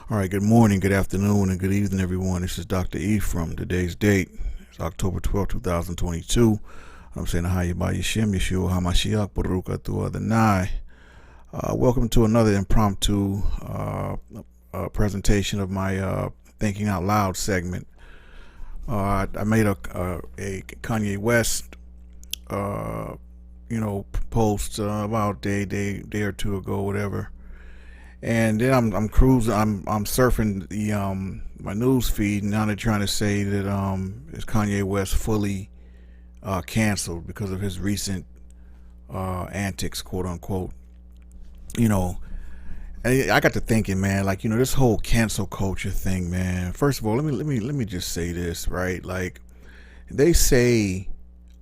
All right, good morning, good afternoon, and good evening, everyone. This is Dr. E from today's date. It's October 12th, 2022. I'm saying hi, Yabba Yashim, Yeshua HaMashiach, Baruch Atu Adonai. Welcome to another impromptu presentation of my Thinking Out Loud segment. I made a Kanye West, post about a day or two ago, whatever. And then I'm cruising. I'm surfing the my news feed, and now they're trying to say that is Kanye West fully canceled because of his recent antics, quote unquote. You know, I got to thinking, man. Like, this whole cancel culture thing, man. First of all, let me just say this, right? Like, they say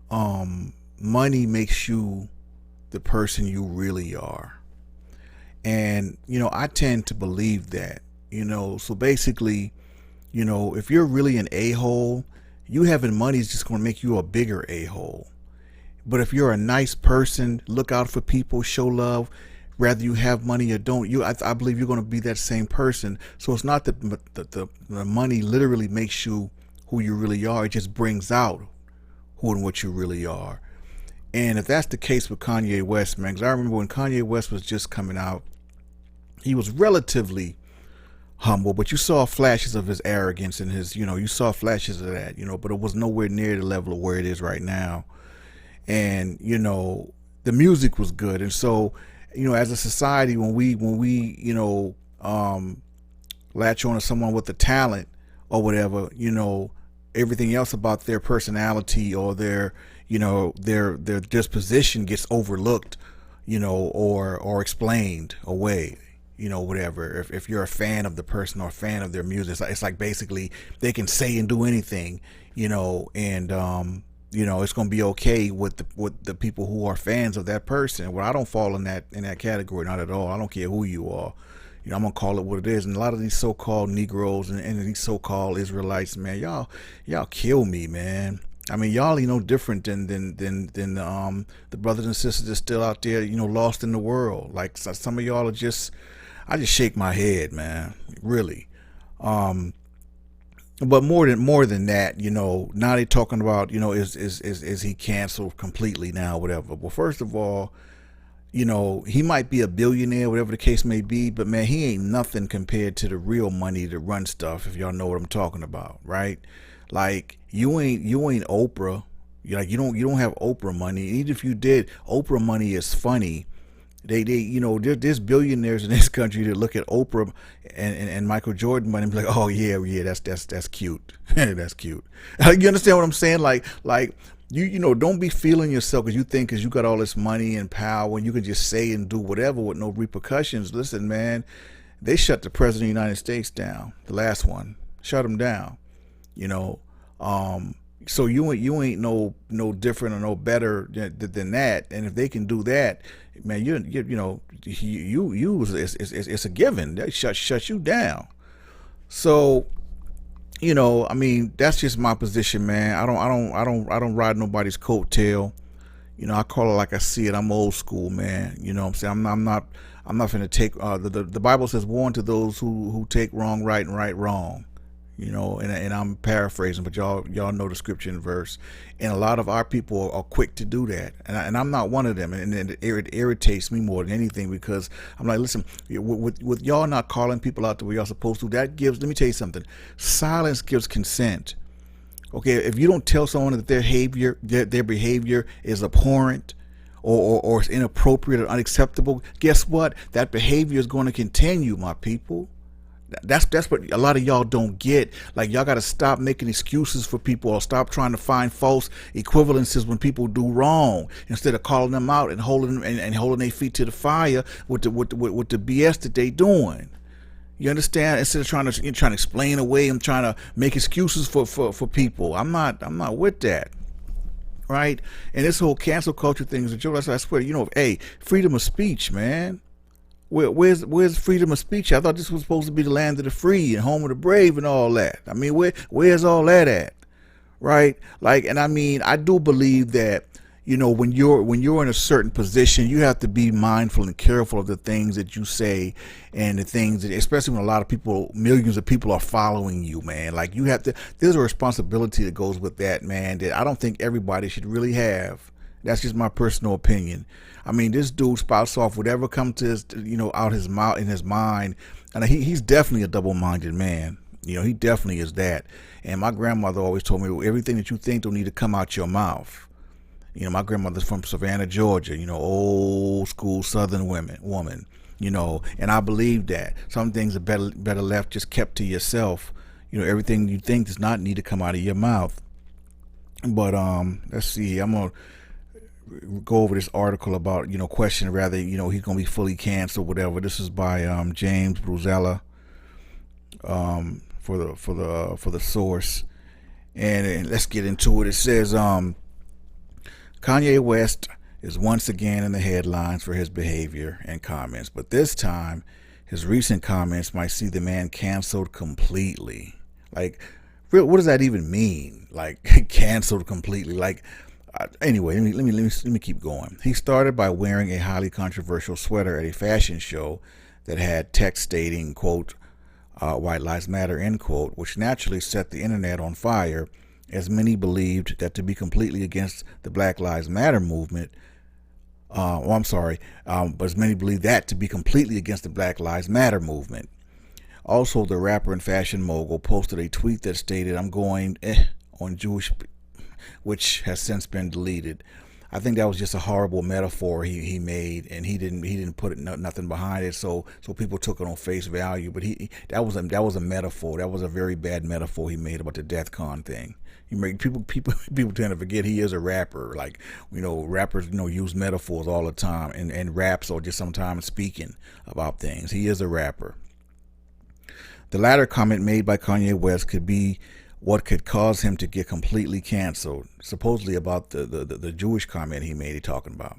money makes you the person you really are. And, I tend to believe that, so basically, if you're really an a-hole, you having money is just going to make you a bigger a-hole. But if you're a nice person, look out for people, show love, whether you have money or don't, I believe you're going to be that same person. So it's not that the money literally makes you who you really are. It just brings out who and what you really are. And if that's the case with Kanye West, man, because I remember when Kanye West was just coming out, he was relatively humble, but you saw flashes of his arrogance and his, you saw flashes of that, but it was nowhere near the level of where it is right now. And, the music was good. And so, as a society, when we latch on to someone with the talent or whatever, everything else about their personality or their disposition gets overlooked, or explained away. Whatever. If you're a fan of the person or a fan of their music, it's like basically they can say and do anything, and it's gonna be okay with the people who are fans of that person. Well, I don't fall in that category, not at all. I don't care who you are. I'm gonna call it what it is. And a lot of these so-called Negroes and these so-called Israelites, man, y'all kill me, man. I mean, y'all ain't no different than the brothers and sisters that's still out there, lost in the world. Like some of y'all are I just shake my head, man, really. But more than that, now they talking about, is he canceled completely now, whatever. Well, first of all, he might be a billionaire, whatever the case may be, but man, he ain't nothing compared to the real money to run stuff, if y'all know what I'm talking about, right? Like, you ain't Oprah. You don't have Oprah money. Even if you did, Oprah money is funny. There's billionaires in this country that look at Oprah and Michael Jordan money and be like, oh yeah, that's cute. That's cute. You understand what I'm saying? Like don't be feeling yourself because you think because you got all this money and power and you can just say and do whatever with no repercussions. Listen, man, they shut the president of the United States down. The last one, shut him down. So you ain't no different or no better than that. And if they can do that, man, it's a given. They shut you down. So, I mean, that's just my position, man. I don't ride nobody's coattail. I call it like I see it. I'm old school, man. You know what I'm saying? I'm not gonna take the Bible says warn to those who take wrong right and right wrong. And I'm paraphrasing, but y'all know the scripture and verse. And a lot of our people are quick to do that, and I'm not one of them. And it irritates me more than anything because I'm like, listen, with y'all not calling people out the way y'all supposed to, that gives. Let me tell you something. Silence gives consent. Okay, if you don't tell someone that their behavior is abhorrent or it's inappropriate or unacceptable, guess what? That behavior is going to continue, my people. That's what a lot of y'all don't get. Like, y'all got to stop making excuses for people or stop trying to find false equivalences when people do wrong instead of calling them out and holding their feet to the fire with the BS that they doing. You understand? Instead of trying to explain away and trying to make excuses for people. I'm not with that. Right? And this whole cancel culture thing is a joke. I swear, hey, freedom of speech, man. Where's freedom of speech? I thought this was supposed to be the land of the free and home of the brave and all that. I mean, where's all that at? Right? Like, and I mean, I do believe that, when you're in a certain position, you have to be mindful and careful of the things that you say, and the things that, especially when a lot of people, millions of people are following you, man. Like, you have to, there's a responsibility that goes with that, man, that I don't think everybody should really have. That's just my personal opinion. I mean, this dude spouts off whatever comes to his, out his mouth, in his mind, and he's definitely a double-minded man. He definitely is that. And my grandmother always told me, everything that you think don't need to come out your mouth. My grandmother's from Savannah, Georgia, old school Southern woman, and I believe that some things are better left just kept to yourself. Everything you think does not need to come out of your mouth. But let's see, I'm gonna go over this article about, question rather, he's gonna be fully canceled, whatever. This is by James Bruzella, for the source, and let's get into it. It says Kanye West is once again in the headlines for his behavior and comments, but this time his recent comments might see the man canceled completely. Like, what does that even mean? Like, canceled completely? Like, anyway, let me keep going. He started by wearing a highly controversial sweater at a fashion show that had text stating, quote, "White Lives Matter," end quote, which naturally set the internet on fire, as many believed that to be completely against the Black Lives Matter movement, but as many believed that to be completely against the Black Lives Matter movement. Also, the rapper and fashion mogul posted a tweet that stated, "I'm going on Jewish," which has since been deleted. I think that was just a horrible metaphor he made, and he didn't put nothing behind it, so people took it on face value. But that was a metaphor. That was a very bad metaphor he made about the DEath Con thing. People tend to forget he is a rapper. Like, rappers use metaphors all the time, and raps or just sometimes speaking about things. He is a rapper. The latter comment made by Kanye West could be what could cause him to get completely canceled, supposedly about the Jewish comment he made, talking about,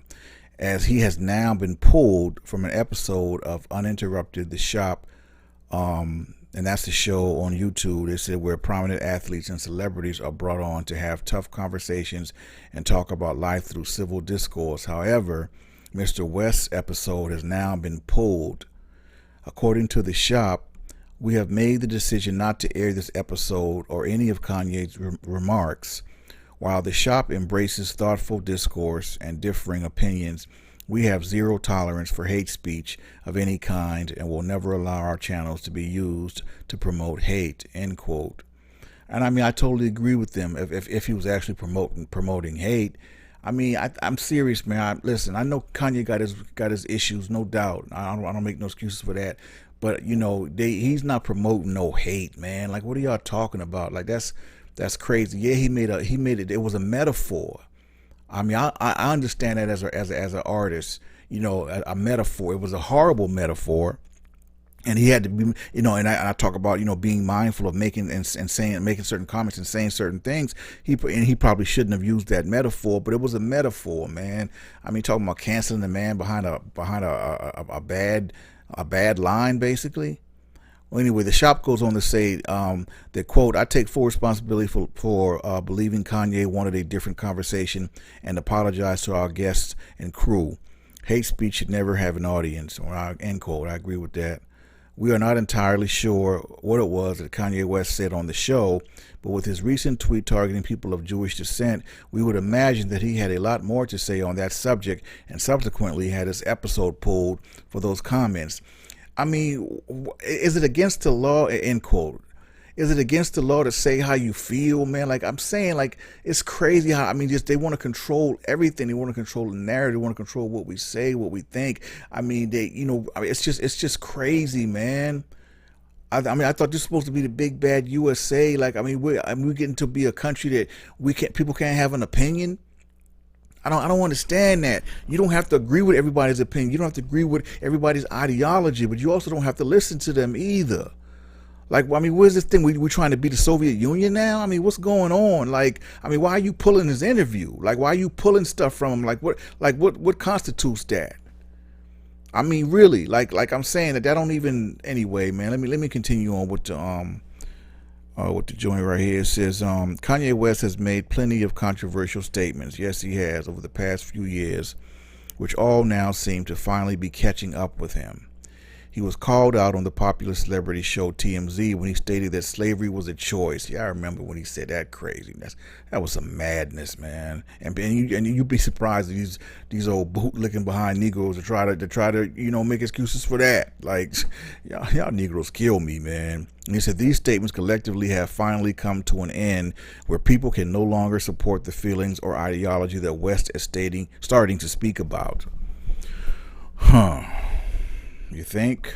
as he has now been pulled from an episode of Uninterrupted, The Shop, and that's the show on YouTube, they said, where prominent athletes and celebrities are brought on to have tough conversations and talk about life through civil discourse. However, Mr. West's episode has now been pulled. According to The Shop, "We have made the decision not to air this episode or any of Kanye's remarks. While The Shop embraces thoughtful discourse and differing opinions, we have zero tolerance for hate speech of any kind and will never allow our channels to be used to promote hate," end quote. And I mean, I totally agree with them. If he was actually promoting hate, I mean, I'm serious, man. Listen, I know Kanye got his issues, no doubt. I don't make no excuses for that. But he's not promoting no hate, man. Like, what are y'all talking about? Like, that's crazy. Yeah, he made it. It was a metaphor. I mean, I understand that as an artist, a metaphor. It was a horrible metaphor, and he had to be, and I talk about, being mindful of making certain comments and saying certain things. He probably shouldn't have used that metaphor, but it was a metaphor, man. I mean, talking about canceling the man behind a bad line, basically. Well, anyway, The Shop goes on to say that, quote, "I take full responsibility for believing Kanye wanted a different conversation and apologize to our guests and crew. Hate speech should never have an audience," end quote. I agree with that. "We are not entirely sure what it was that Kanye West said on the show, but with his recent tweet targeting people of Jewish descent, we would imagine that he had a lot more to say on that subject and subsequently had his episode pulled for those comments." I mean, is it against the law, end quote? Is it against the law to say how you feel, man? Like, I'm saying, like, it's crazy how, I mean, just they want to control everything. They want to control the narrative. They want to control what we say, what we think. I mean, it's just crazy, man. I mean, I thought this was supposed to be the big bad USA. Like, I mean, we're getting to be a country that people can't have an opinion. I don't understand that. You don't have to agree with everybody's opinion. You don't have to agree with everybody's ideology, but you also don't have to listen to them either. Like, I mean, where's this thing? We trying to be the Soviet Union now? I mean, what's going on? Like, I mean, why are you pulling his interview? Like, why are you pulling stuff from him? Like, what constitutes that? I mean, really, like I'm saying that don't even, anyway, man. Let me continue on with the with the joint right here. It says Kanye West has made plenty of controversial statements. Yes, he has, over the past few years, which all now seem to finally be catching up with him. He was called out on the popular celebrity show TMZ when he stated that slavery was a choice. Yeah, I remember when he said that craziness. That was some madness, man. And you'd be surprised that these old bootlicking behind Negroes to try to make excuses for that. Like, y'all Negroes kill me, man. And he said these statements collectively have finally come to an end, where people can no longer support the feelings or ideology that West is starting to speak about. You think?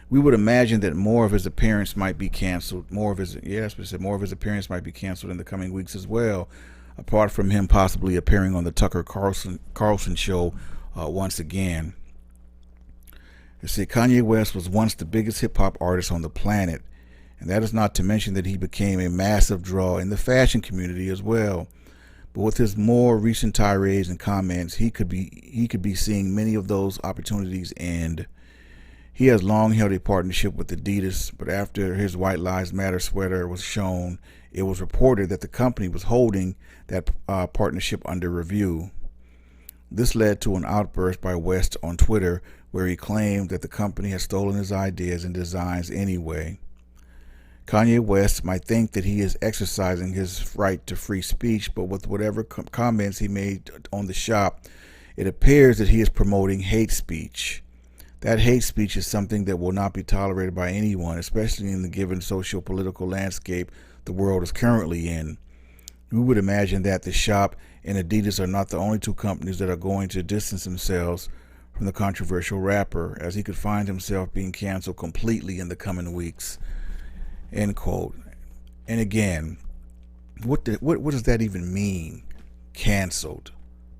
We would imagine that more of his appearance might be canceled. More of his appearance might be canceled in the coming weeks as well, apart from him possibly appearing on the Tucker Carlson show once again. You see, Kanye West was once the biggest hip-hop artist on the planet, and that is not to mention that he became a massive draw in the fashion community as well. But with his more recent tirades and comments, he could be seeing many of those opportunities end. He has long held a partnership with Adidas, but after his White Lives Matter sweater was shown, it was reported that the company was holding that partnership under review. This led to an outburst by West on Twitter, where he claimed that the company had stolen his ideas and designs anyway. Kanye West might think that he is exercising his right to free speech, but with whatever comments he made on the shop, it appears that he is promoting hate speech. That hate speech is something that will not be tolerated by anyone, especially in the given socio-political landscape the world is currently in. We would imagine that the shop and Adidas are not the only two companies that are going to distance themselves from the controversial rapper, as he could find himself being canceled completely in the coming weeks. End quote. And again, what does that even mean? Canceled.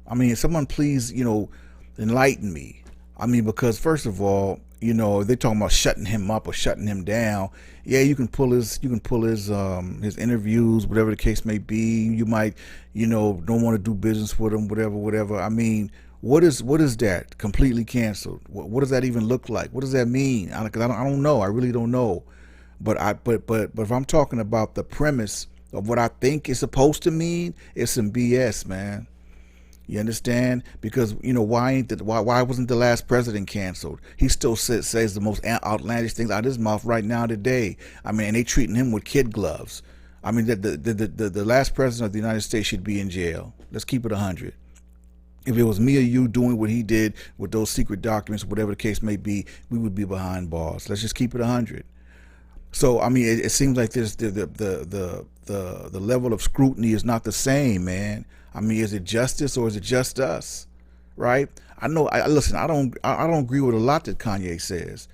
I mean, someone please, enlighten me. I mean, because first of all, they're talking about shutting him up or shutting him down. Yeah, you can pull his his interviews, whatever the case may be. You might, don't want to do business with him, whatever. I mean, what is that? Completely canceled. What does that even look like? What does that mean? I don't know. I really don't know. But if I'm talking about the premise of what I think it's supposed to mean, it's some BS, man. You understand? Because why wasn't the last president canceled? He still says the most outlandish things out of his mouth right now today. I mean, and they treating him with kid gloves. I mean, the last president of the United States should be in jail. Let's keep it 100. If it was me or you doing what he did with those secret documents, whatever the case may be, we would be behind bars. Let's just keep it 100. So I mean, it seems like this the level of scrutiny is not the same, man. I mean, is it justice or is it just us, right? I know. Listen. I don't agree with a lot that Kanye says,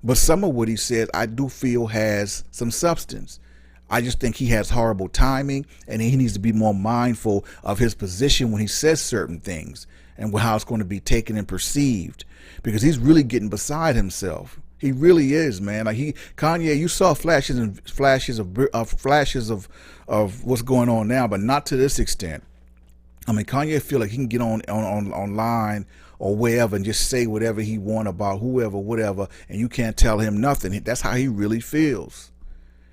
but some of what he says I do feel has some substance. I just think he has horrible timing, and he needs to be more mindful of his position when he says certain things and how it's going to be taken and perceived, because he's really getting beside himself. He really is, man. Like Kanye, you saw flashes of what's going on now, but not to this extent. I mean, Kanye feel like he can get online or wherever and just say whatever he want about whoever, whatever, and you can't tell him nothing. That's how he really feels.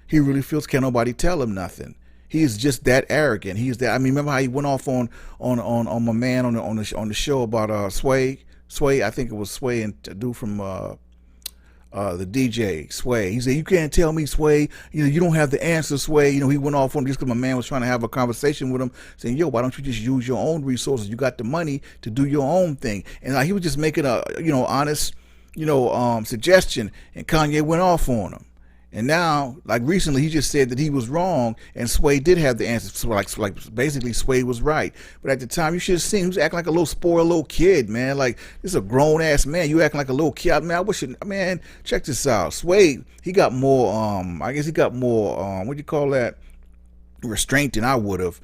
He really feels can't nobody tell him nothing. He is just that arrogant. He is that. I mean, remember how he went off on my man on the show about Sway. I think it was Sway and a dude from the DJ Sway. He said, "You can't tell me, Sway. You don't have the answer, Sway." He went off on just because my man was trying to have a conversation with him, saying, "Yo, why don't you just use your own resources? You got the money to do your own thing." And he was just making a honest suggestion, and Kanye went off on him. And now, like recently, he just said that he was wrong, and Sway did have the answer. So like basically, Sway was right. But at the time, you should have seen he was acting like a little spoiled little kid, man. Like, this is a grown ass man. You acting like a little kid, man. I wish man. Check this out. Sway, he got more. I guess he got more. What do you call that? Restraint than I would have.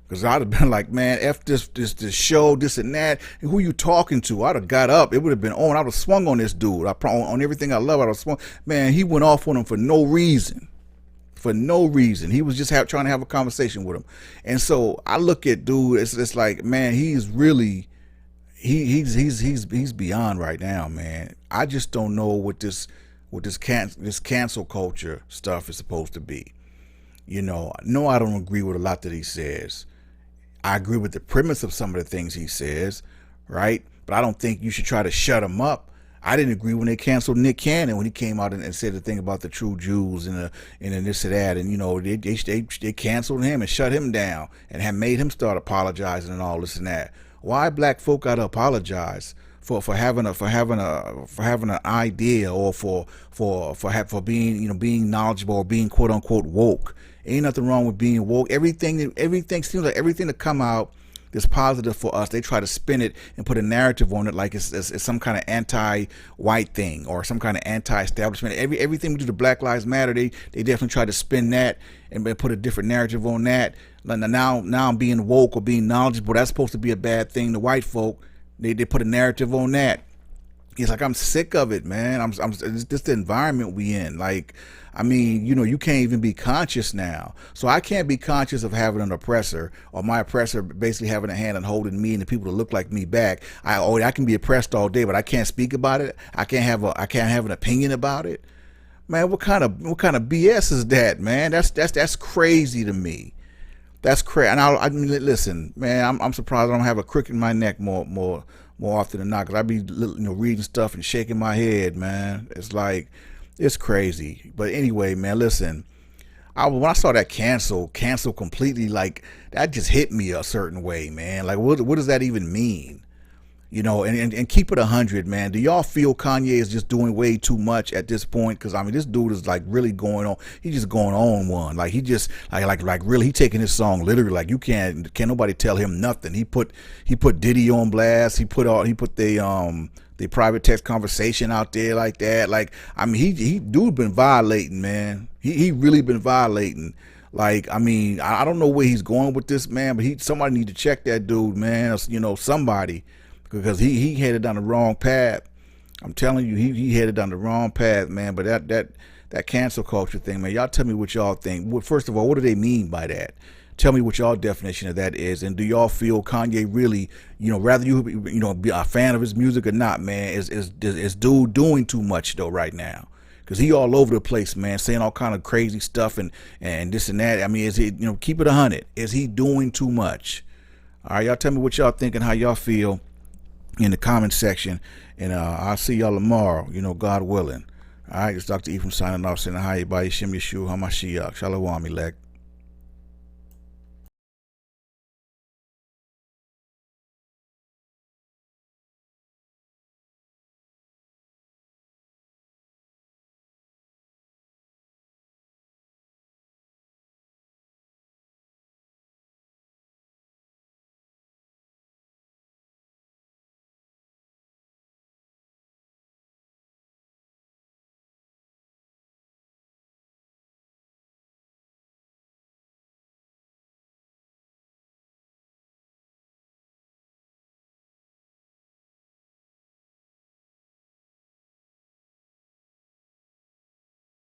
Because I'd have been like, man, F this show, this and that. And who you talking to? I'd have got up. It would have been on. I would have swung on this dude. On everything I love, I would have swung. Man, he went off on him for no reason. For no reason. He was just trying to have a conversation with him. And so I look at dude, it's like, man, he's really, he's beyond right now, man. I just don't know what this what this cancel culture stuff is supposed to be. No, I don't agree with a lot that he says. I agree with the premise of some of the things he says, right? But I don't think you should try to shut him up. I didn't agree when they canceled Nick Cannon when he came out and said the thing about the true Jews and this and that, and they canceled him and shut him down and have made him start apologizing and all this and that. Why black folk gotta apologize for having an idea, or for being being knowledgeable, or being quote unquote woke? Ain't nothing wrong with being woke. Everything seems like everything that come out that's positive for us, they try to spin it and put a narrative on it like it's some kind of anti-white thing or some kind of anti-establishment. Everything we do to Black Lives Matter, they definitely try to spin that and put a different narrative on that. Now I'm being woke or being knowledgeable. That's supposed to be a bad thing. The white folk, they put a narrative on that. It's like, I'm sick of it, man. It's just the environment we in. Like, I mean, you can't even be conscious now. So I can't be conscious of having an oppressor, or my oppressor basically having a hand and holding me and the people that look like me back. I can be oppressed all day, but I can't speak about it. I can't have an opinion about it. Man, what kind of BS is that, man? That's crazy to me. That's crazy. And I mean, listen, man, I'm surprised I don't have a crick in my neck more often than not, because I be reading stuff and shaking my head, man. It's like, it's crazy. But anyway, man, listen, when I saw that cancel completely, like, that just hit me a certain way, man. Like, what does that even mean? And keep it 100, man. Do y'all feel Kanye is just doing way too much at this point? Because I mean, this dude is like really going on. He's just going on one. Like, he just like really, he taking his song literally. Like, you can't nobody tell him nothing. He put Diddy on blast. He put the private text conversation out there like that. Like, I mean, he dude been violating, man. He really been violating. Like, I mean, I don't know where he's going with this, man. But somebody need to check that dude, man. Somebody. Because he headed down the wrong path. I'm telling you, he headed down the wrong path, man. But that cancel culture thing, man, y'all tell me what y'all think. Well, first of all, what do they mean by that? Tell me what y'all definition of that is. And do y'all feel Kanye really, rather you be a fan of his music or not, man, is dude doing too much though right now? Because he all over the place, man, saying all kind of crazy stuff and this and that. I mean, is he, keep it 100. Is he doing too much? All right, y'all tell me what y'all think and how y'all feel in the comment section, and I'll see y'all tomorrow, God willing. All right, it's Dr. Ephraim signing off, saying hi, everybody, Shem Yeshua, Hamashiach, Shalom, Elect.